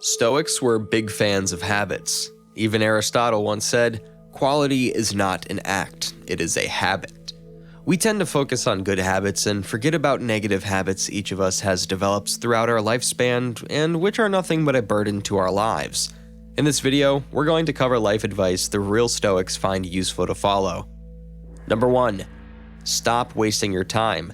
Stoics were big fans of habits. Even Aristotle once said, "Quality is not an act, it is a habit." We tend to focus on good habits and forget about negative habits each of us has developed throughout our lifespan and which are nothing but a burden to our lives. In this video, we're going to cover life advice the real Stoics find useful to follow. Number 1. Stop wasting your time.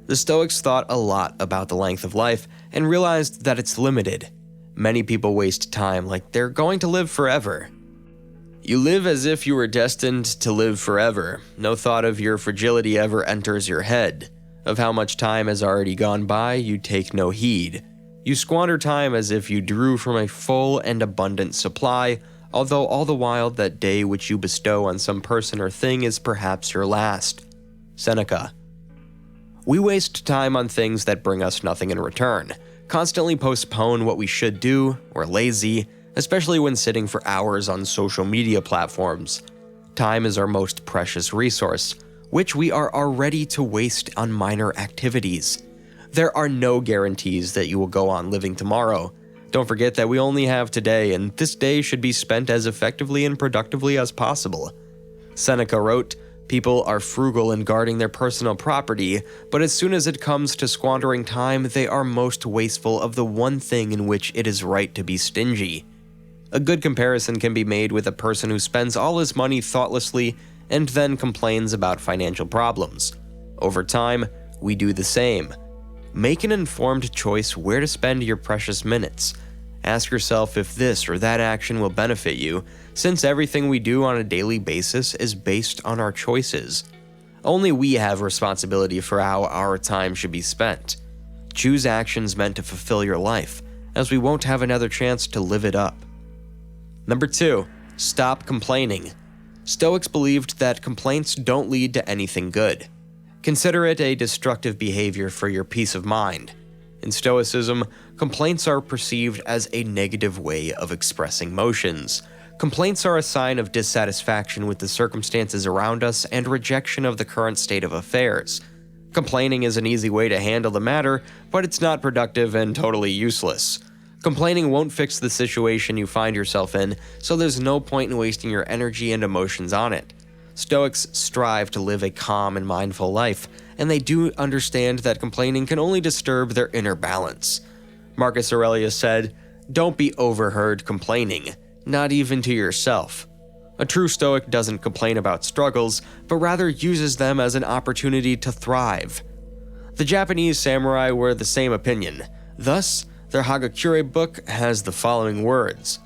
The Stoics thought a lot about the length of life and realized that it's limited. Many people waste time like they're going to live forever. You live as if you were destined to live forever. No thought of your fragility ever enters your head. Of how much time has already gone by, you take no heed. You squander time as if you drew from a full and abundant supply, although all the while that day which you bestow on some person or thing is perhaps your last. Seneca. We waste time on things that bring us nothing in return, constantly postpone what we should do, or lazy, especially when sitting for hours on social media platforms. Time is our most precious resource, which we are already to waste on minor activities. There are no guarantees that you will go on living tomorrow. Don't forget that we only have today, and this day should be spent as effectively and productively as possible. Seneca wrote, "People are frugal in guarding their personal property, but as soon as it comes to squandering time, they are most wasteful of the one thing in which it is right to be stingy." A good comparison can be made with a person who spends all his money thoughtlessly and then complains about financial problems. Over time, we do the same. Make an informed choice where to spend your precious minutes. Ask yourself if this or that action will benefit you, since everything we do on a daily basis is based on our choices. Only we have responsibility for how our time should be spent. Choose actions meant to fulfill your life, as we won't have another chance to live it up. Number 2. Stop complaining. Stoics believed that complaints don't lead to anything good. Consider it a destructive behavior for your peace of mind. In Stoicism, complaints are perceived as a negative way of expressing emotions. Complaints are a sign of dissatisfaction with the circumstances around us and rejection of the current state of affairs. Complaining is an easy way to handle the matter, but it's not productive and totally useless. Complaining won't fix the situation you find yourself in, so there's no point in wasting your energy and emotions on it. Stoics strive to live a calm and mindful life, and they do understand that complaining can only disturb their inner balance. Marcus Aurelius said, "Don't be overheard complaining, not even to yourself." A true Stoic doesn't complain about struggles, but rather uses them as an opportunity to thrive. The Japanese samurai were the same opinion. Thus, their Hagakure book has the following words: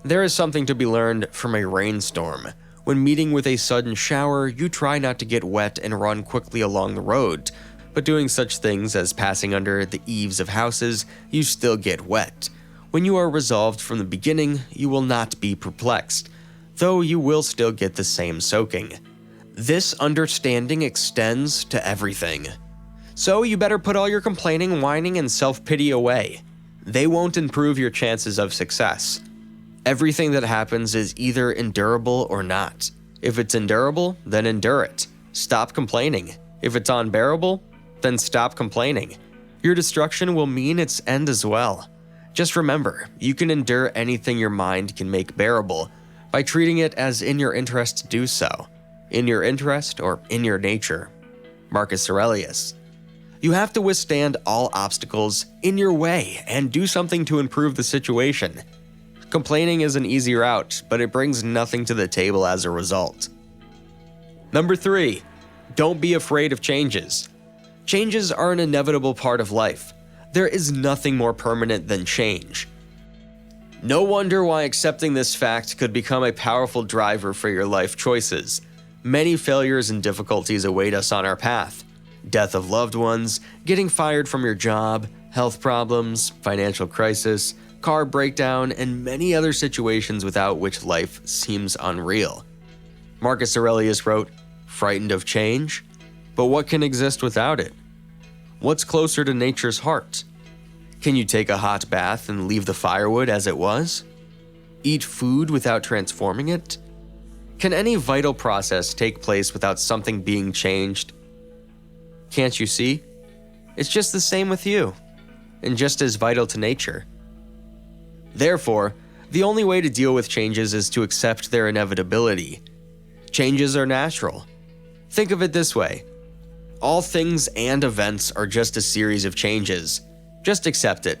"There is something to be learned from a rainstorm. When meeting with a sudden shower, you try not to get wet and run quickly along the road, but doing such things as passing under the eaves of houses, you still get wet. When you are resolved from the beginning, you will not be perplexed, though you will still get the same soaking." This understanding extends to everything. So you better put all your complaining, whining, and self-pity away. They won't improve your chances of success. Everything that happens is either endurable or not. If it's endurable, then endure it. Stop complaining. If it's unbearable, then stop complaining. Your destruction will mean its end as well. Just remember, you can endure anything your mind can make bearable by treating it as in your interest to do so. In your interest or in your nature. Marcus Aurelius. You have to withstand all obstacles in your way and do something to improve the situation. Complaining is an easy route, but it brings nothing to the table as a result. Number 3. Don't be afraid of changes. Changes are an inevitable part of life. There is nothing more permanent than change. No wonder why accepting this fact could become a powerful driver for your life choices. Many failures and difficulties await us on our path. Death of loved ones, getting fired from your job, health problems, financial crisis, car breakdown, and many other situations without which life seems unreal. Marcus Aurelius wrote, "Frightened of change? But what can exist without it? What's closer to nature's heart? Can you take a hot bath and leave the firewood as it was? Eat food without transforming it? Can any vital process take place without something being changed? Can't you see? It's just the same with you, and just as vital to nature. Therefore, the only way to deal with changes is to accept their inevitability. Changes are natural. Think of it this way. All things and events are just a series of changes. Just accept it.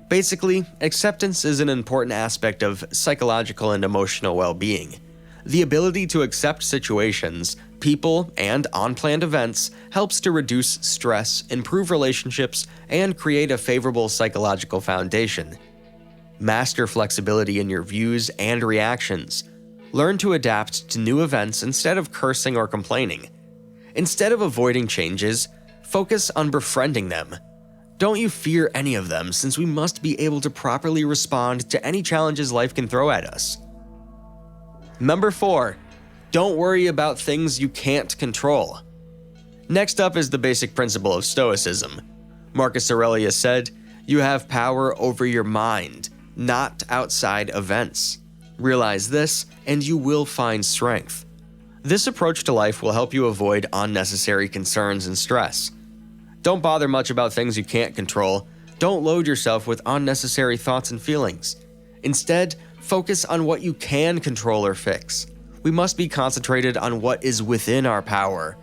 Basically, acceptance is an important aspect of psychological and emotional well-being. The ability to accept situations, people, and unplanned events helps to reduce stress, improve relationships, and create a favorable psychological foundation. Master flexibility in your views and reactions. Learn to adapt to new events instead of cursing or complaining. Instead of avoiding changes, focus on befriending them. Don't you fear any of them, since we must be able to properly respond to any challenges life can throw at us. Number 4. Don't worry about things you can't control. Next up is the basic principle of Stoicism. Marcus Aurelius said, "You have power over your mind, not outside events. Realize this, and you will find strength." This approach to life will help you avoid unnecessary concerns and stress. Don't bother much about things you can't control. Don't load yourself with unnecessary thoughts and feelings. Instead, focus on what you can control or fix. We must be concentrated on what is within our power.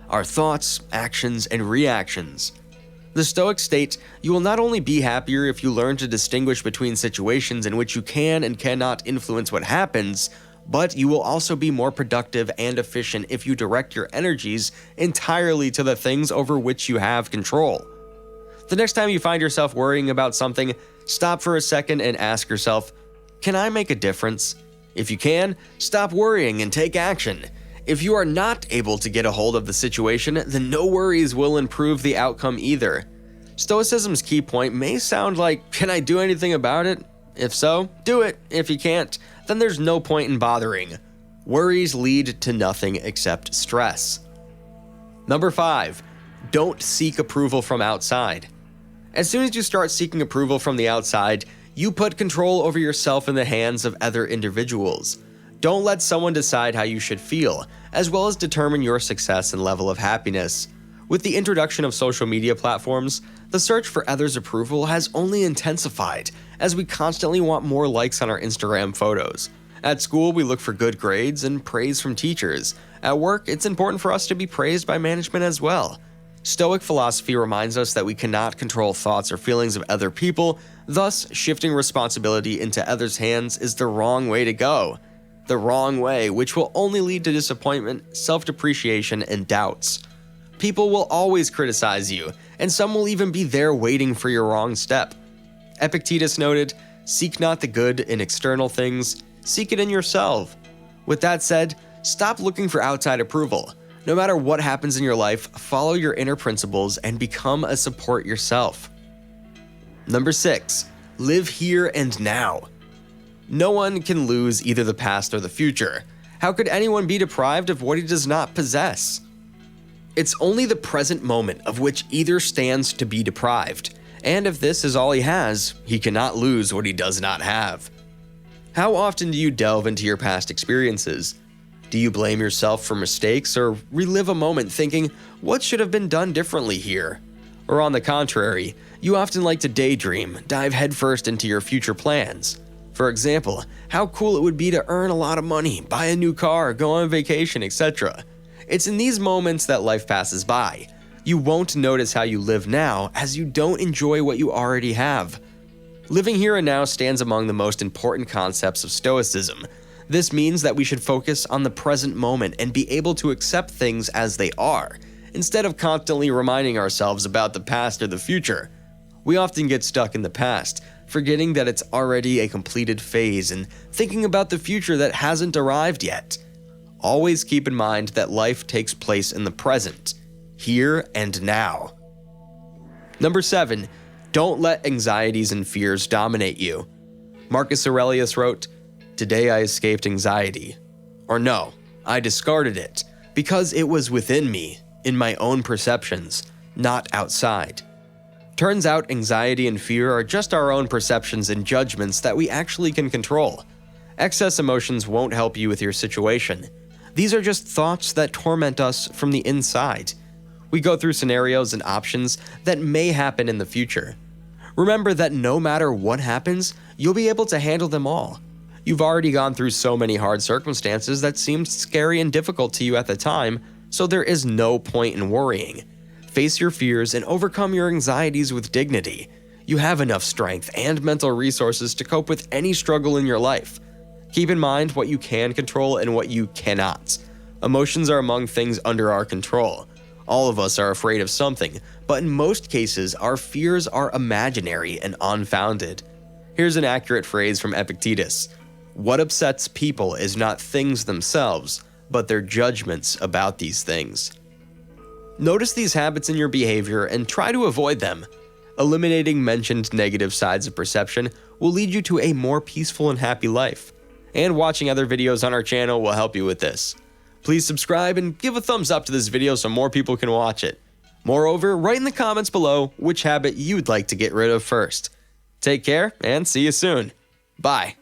Our thoughts, actions, and reactions. The Stoics state, you will not only be happier if you learn to distinguish between situations in which you can and cannot influence what happens, but you will also be more productive and efficient if you direct your energies entirely to the things over which you have control. The next time you find yourself worrying about something, stop for a second and ask yourself, can I make a difference? If you can, stop worrying and take action. If you are not able to get a hold of the situation, then no worries will improve the outcome either. Stoicism's key point may sound like, can I do anything about it? If so, do it. If you can't, then there's no point in bothering. Worries lead to nothing except stress. Number 5. Don't seek approval from outside. As soon as you start seeking approval from the outside, you put control over yourself in the hands of other individuals. Don't let someone decide how you should feel, as well as determine your success and level of happiness. With the introduction of social media platforms, the search for others' approval has only intensified, as we constantly want more likes on our Instagram photos. At school, we look for good grades and praise from teachers. At work, it's important for us to be praised by management as well. Stoic philosophy reminds us that we cannot control thoughts or feelings of other people, thus shifting responsibility into others' hands is the wrong way to go. The wrong way, which will only lead to disappointment, self-depreciation, and doubts. People will always criticize you, and some will even be there waiting for your wrong step. Epictetus noted, "Seek not the good in external things, seek it in yourself." With that said, stop looking for outside approval. No matter what happens in your life, follow your inner principles and become a support yourself. Number 6. Live here and now. No one can lose either the past or the future. How could anyone be deprived of what he does not possess? It's only the present moment of which either stands to be deprived, and if this is all he has, he cannot lose what he does not have. How often do you delve into your past experiences? Do you blame yourself for mistakes or relive a moment thinking, what should have been done differently here? Or on the contrary, you often like to daydream, dive headfirst into your future plans. For example, how cool it would be to earn a lot of money, buy a new car, go on vacation, etc. It's in these moments that life passes by. You won't notice how you live now, as you don't enjoy what you already have. Living here and now stands among the most important concepts of Stoicism. This means that we should focus on the present moment and be able to accept things as they are, instead of constantly reminding ourselves about the past or the future. We often get stuck in the past, forgetting that it's already a completed phase and thinking about the future that hasn't arrived yet. Always keep in mind that life takes place in the present, here and now. Number 7. Don't let anxieties and fears dominate you. Marcus Aurelius wrote, "Today I escaped anxiety." Or no, I discarded it, because it was within me, in my own perceptions, not outside. Turns out anxiety and fear are just our own perceptions and judgments that we actually can control. Excess emotions won't help you with your situation. These are just thoughts that torment us from the inside. We go through scenarios and options that may happen in the future. Remember that no matter what happens, you'll be able to handle them all. You've already gone through so many hard circumstances that seemed scary and difficult to you at the time, so there is no point in worrying. Face your fears and overcome your anxieties with dignity. You have enough strength and mental resources to cope with any struggle in your life. Keep in mind what you can control and what you cannot. Emotions are among things under our control. All of us are afraid of something, but in most cases, our fears are imaginary and unfounded. Here's an accurate phrase from Epictetus: "What upsets people is not things themselves, but their judgments about these things." Notice these habits in your behavior and try to avoid them. Eliminating mentioned negative sides of perception will lead you to a more peaceful and happy life. And watching other videos on our channel will help you with this. Please subscribe and give a thumbs up to this video so more people can watch it. Moreover, write in the comments below which habit you'd like to get rid of first. Take care and see you soon. Bye.